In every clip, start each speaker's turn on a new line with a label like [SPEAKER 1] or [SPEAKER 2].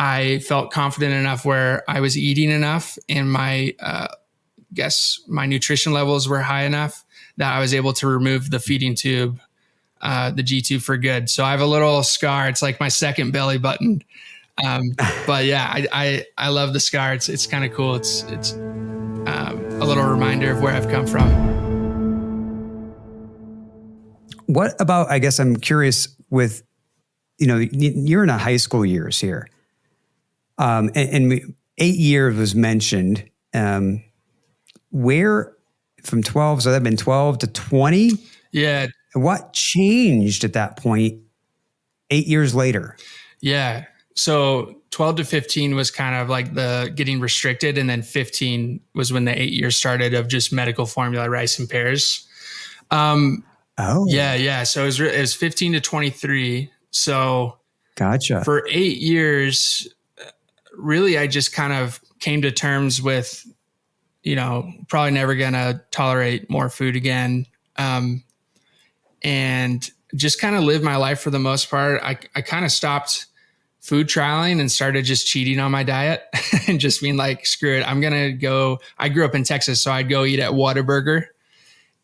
[SPEAKER 1] I felt confident enough where I was eating enough and my nutrition levels were high enough that I was able to remove the feeding tube, the G tube for good. So I have a little scar. It's like my second belly button. But yeah, I love the scar. It's kind of cool. It's a little reminder of where I've come from.
[SPEAKER 2] What about, I guess I'm curious with, you're in a high school years here. And 8 years was mentioned. Where from 12, so that'd been 12 to 20?
[SPEAKER 1] Yeah.
[SPEAKER 2] What changed at that point 8 years later?
[SPEAKER 1] Yeah. So 12 to 15 was kind of like the getting restricted. And then 15 was when the 8 years started of just medical formula, rice and pears. Yeah. So it was 15 to 23. So
[SPEAKER 2] gotcha.
[SPEAKER 1] For 8 years, really, I just kind of came to terms with, probably never going to tolerate more food again. And just kind of lived my life for the most part. I kind of stopped food trialing and started just cheating on my diet and just being like, screw it. I'm going to go. I grew up in Texas, so I'd go eat at Whataburger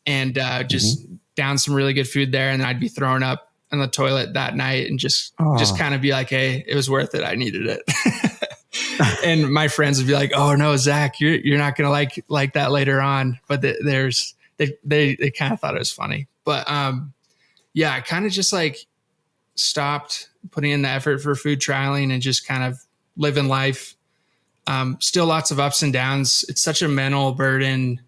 [SPEAKER 1] and just down some really good food there. And then I'd be throwing up in the toilet that night and just kind of be like, hey, it was worth it. I needed it. And my friends would be like, oh no, Zach, you're not going to like that later on. But they kind of thought it was funny. But yeah, I kind of just like stopped putting in the effort for food trialing and just kind of living life. Still lots of ups and downs. It's such a mental burden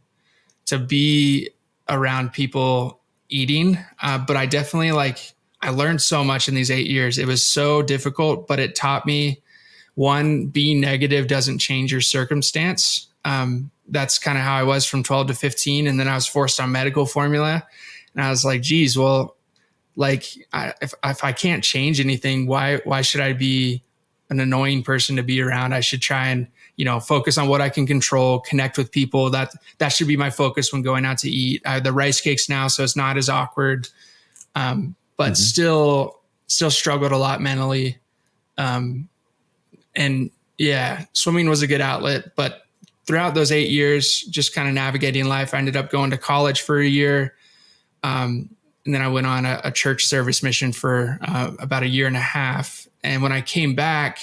[SPEAKER 1] to be around people eating. But I definitely I learned so much in these 8 years. It was so difficult, but it taught me, one, being negative doesn't change your circumstance. That's kind of how I was from 12 to 15. And then I was forced on medical formula. And I was like, geez, well, if I can't change anything, why should I be an annoying person to be around? I should try and, focus on what I can control, connect with people. That should be my focus when going out to eat. I have the rice cakes now, so it's not as awkward. But still struggled a lot mentally. And yeah, swimming was a good outlet, but throughout those 8 years, just kind of navigating life, I ended up going to college for a year. And then I went on a church service mission for about a year and a half. And when I came back,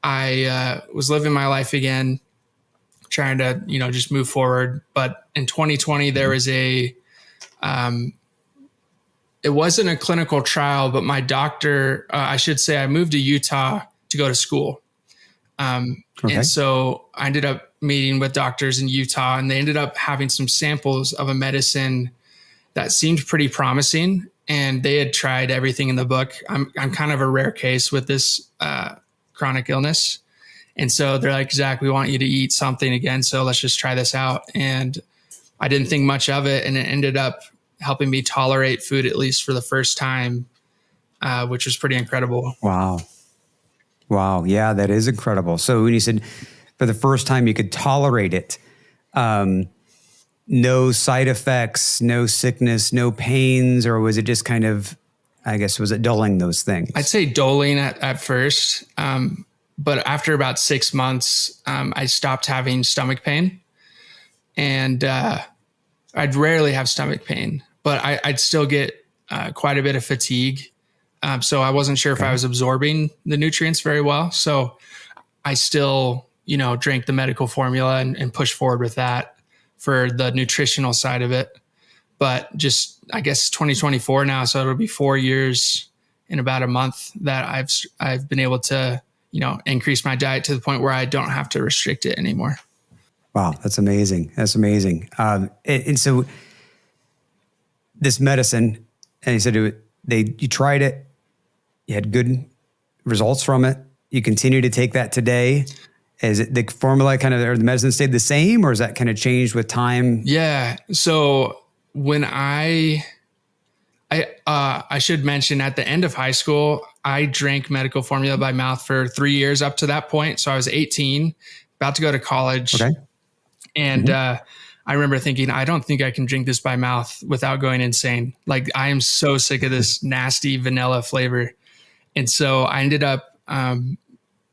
[SPEAKER 1] I was living my life again, trying to, just move forward. But in 2020, there was it wasn't a clinical trial, but my doctor, I should say, I moved to Utah to go to school. And so I ended up meeting with doctors in Utah, and they ended up having some samples of a medicine that seemed pretty promising. And they had tried everything in the book. I'm kind of a rare case with this chronic illness. And so they're like, Zach, we want you to eat something again. So let's just try this out. And I didn't think much of it. And it ended up helping me tolerate food, at least for the first time, which was pretty incredible.
[SPEAKER 2] Wow. Yeah, that is incredible. So when you said for the first time you could tolerate it, no side effects, no sickness, no pains, or was it just kind of, I guess, was it dulling those things?
[SPEAKER 1] I'd say dulling at first. But after about 6 months, I stopped having stomach pain. And I'd rarely have stomach pain, but I'd still get quite a bit of fatigue. So I wasn't sure if I was absorbing the nutrients very well. So I still, drank the medical formula and pushed forward with that for the nutritional side of it. But just, I guess, 2024 now. So it'll be 4 years in about a month that I've been able to, increase my diet to the point where I don't have to restrict it anymore.
[SPEAKER 2] Wow. That's amazing. And so this medicine, and you said you tried it, you had good results from it. You continue to take that today. Is it the formula or the medicine stayed the same, or is that kind of changed with time?
[SPEAKER 1] Yeah. So when I should mention, at the end of high school, I drank medical formula by mouth for 3 years up to that point. So I was 18, about to go to college. Okay. And I remember thinking, I don't think I can drink this by mouth without going insane. Like, I am so sick of this nasty vanilla flavor. And so I ended up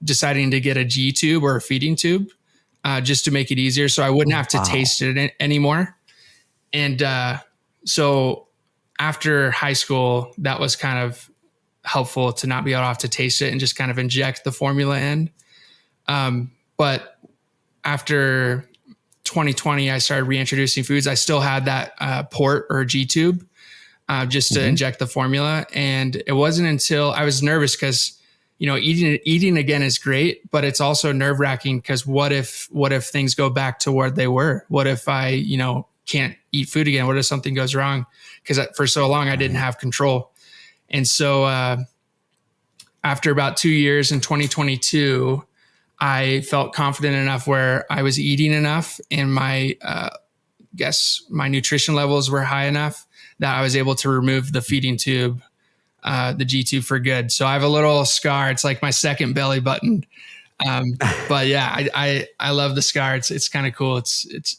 [SPEAKER 1] deciding to get a G tube or a feeding tube, just to make it easier. So I wouldn't have to taste it anymore. And, so after high school, that was kind of helpful to not be able to have to taste it and just kind of inject the formula in. But after 2020, I started reintroducing foods. I still had that port or G tube just to inject the formula. And it wasn't until I was nervous because, eating again is great, but it's also nerve wracking because what if things go back to where they were? What if I, can't eat food again? What if something goes wrong? Because for so long I didn't have control. And so after about 2 years in 2022, I felt confident enough where I was eating enough and my nutrition levels were high enough that I was able to remove the feeding tube, the G tube for good. So I have a little scar. It's like my second belly button. But yeah, I love the scar. It's kind of cool. It's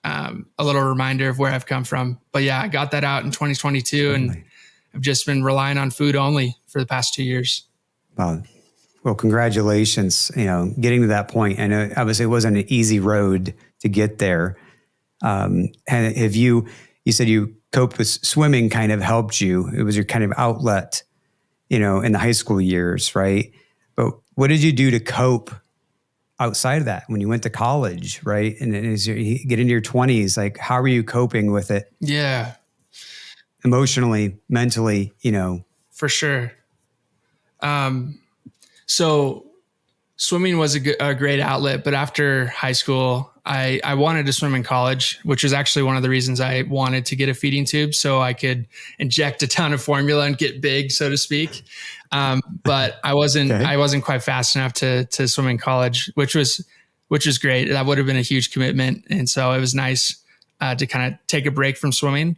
[SPEAKER 1] a little reminder of where I've come from. But yeah, I got that out in 2022 and I've just been relying on food only for the past 2 years.
[SPEAKER 2] Wow. Well, congratulations, getting to that point. I know obviously it wasn't an easy road to get there. And have you said you coped with swimming kind of helped you. It was your kind of outlet, in the high school years, right? But what did you do to cope outside of that when you went to college, right? And as you get into your 20s, like how are you coping with it?
[SPEAKER 1] Yeah.
[SPEAKER 2] Emotionally, mentally,
[SPEAKER 1] For sure. So swimming was a great outlet, but after high school, I wanted to swim in college, which was actually one of the reasons I wanted to get a feeding tube so I could inject a ton of formula and get big, so to speak. But I wasn't quite fast enough to swim in college, which was great. That would have been a huge commitment. And so it was nice, to kind of take a break from swimming.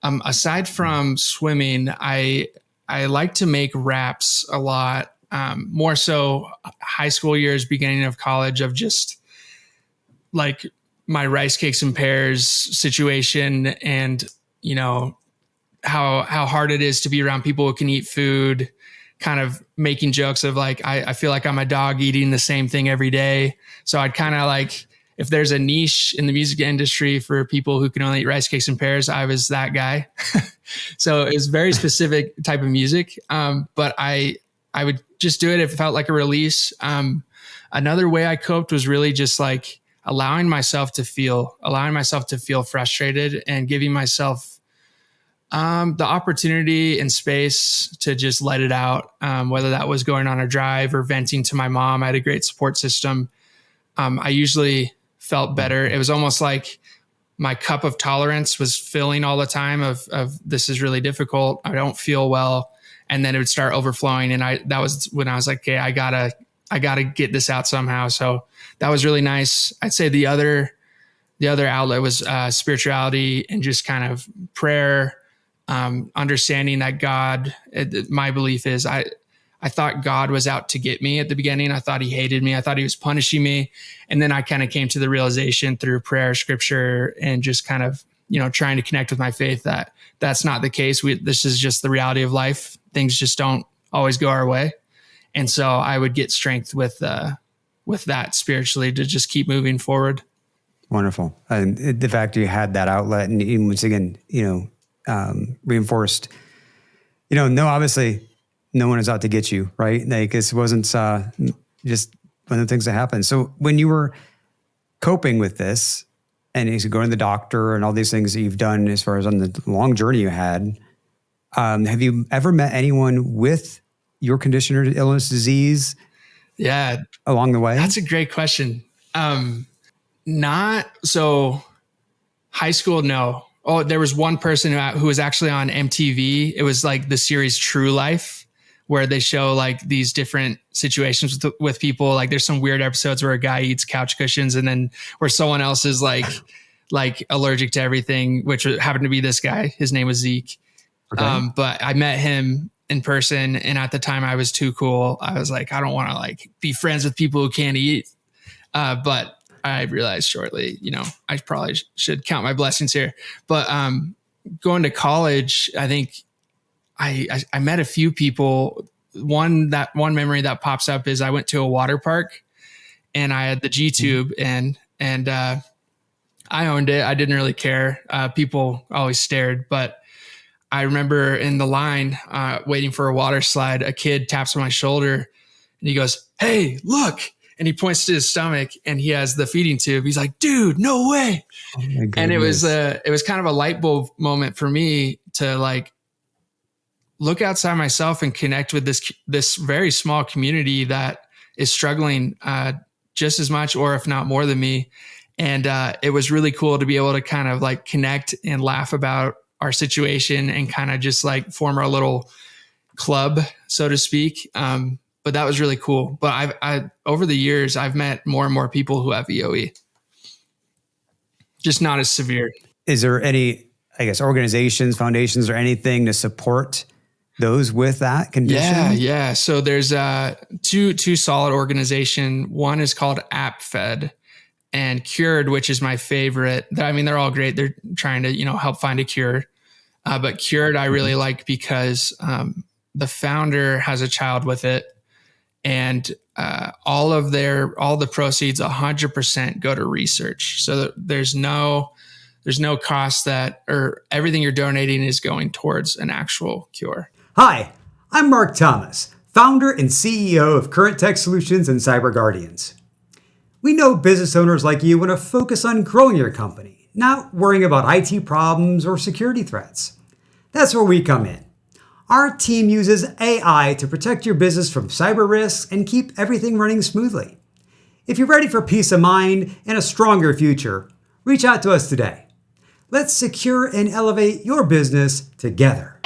[SPEAKER 1] Aside from swimming, I like to make wraps a lot. More so high school years, beginning of college, of just like my rice cakes and pears situation and, how hard it is to be around people who can eat food, kind of making jokes of like, I feel like I'm a dog eating the same thing every day. So I'd kind of like, if there's a niche in the music industry for people who can only eat rice cakes and pears, I was that guy. So it was very specific type of music. But I would just do it if it felt like a release. Another way I coped was really just like allowing myself to feel frustrated and giving myself the opportunity and space to just let it out. Whether that was going on a drive or venting to my mom. I had a great support system. I usually felt better. It was almost like my cup of tolerance was filling all the time of this is really difficult. I don't feel well. And then it would start overflowing. And that was when I was like, okay, I gotta get this out somehow. So that was really nice. I'd say the other outlet was spirituality and just kind of prayer, understanding that God, my belief is I thought God was out to get me at the beginning. I thought he hated me. I thought he was punishing me. And then I kind of came to the realization through prayer, scripture, and just kind of, trying to connect with my faith that that's not the case. This is just the reality of life. Things just don't always go our way. And so I would get strength with that spiritually to just keep moving forward.
[SPEAKER 2] Wonderful. And the fact that you had that outlet and once again, reinforced, obviously no one is out to get you, right? Like this wasn't just one of the things that happened. So when you were coping with this and you going to the doctor and all these things that you've done as far as on the long journey you had, have you ever met anyone with your condition or illness, disease?
[SPEAKER 1] Yeah.
[SPEAKER 2] Along the way?
[SPEAKER 1] That's a great question. Not so high school. No. Oh, there was one person who was actually on MTV. It was like the series True Life, where they show like these different situations with people. Like there's some weird episodes where a guy eats couch cushions and then where someone else is like allergic to everything, which happened to be this guy. His name was Zeke. Okay. But I met him in person. And at the time I was too cool. I was like, I don't want to like be friends with people who can't eat. But I realized shortly, I probably should count my blessings here. But going to college, I think I met a few people one memory that pops up is I went to a water park and I had the G tube and I owned it. I didn't really care. People always stared, but I remember in the line, waiting for a water slide, a kid taps on my shoulder and he goes, "Hey, look." And he points to his stomach and he has the feeding tube. He's like, "Dude, no way."
[SPEAKER 2] Oh my goodness.
[SPEAKER 1] And it was kind of a light bulb moment for me to like look outside myself and connect with this very small community that is struggling just as much, or if not more than me. And it was really cool to be able to kind of like connect and laugh about our situation and kind of just like form our little club, so to speak. But that was really cool. But I over the years, I've met more and more people who have EOE, just not as severe.
[SPEAKER 2] Is there any, I guess, organizations, foundations, or anything to support those with that condition?
[SPEAKER 1] Yeah. So there's two solid organization. One is called AppFed and Cured, which is my favorite. I mean, they're all great. They're trying to, help find a cure. But Cured, I really like because the founder has a child with it. And all the proceeds 100% go to research. So there's no cost or everything you're donating is going towards an actual cure.
[SPEAKER 3] Hi, I'm Mark Thomas, founder and CEO of Current Tech Solutions and Cyber Guardians. We know business owners like you want to focus on growing your company, not worrying about IT problems or security threats. That's where we come in. Our team uses AI to protect your business from cyber risks and keep everything running smoothly. If you're ready for peace of mind and a stronger future, reach out to us today. Let's secure and elevate your business together.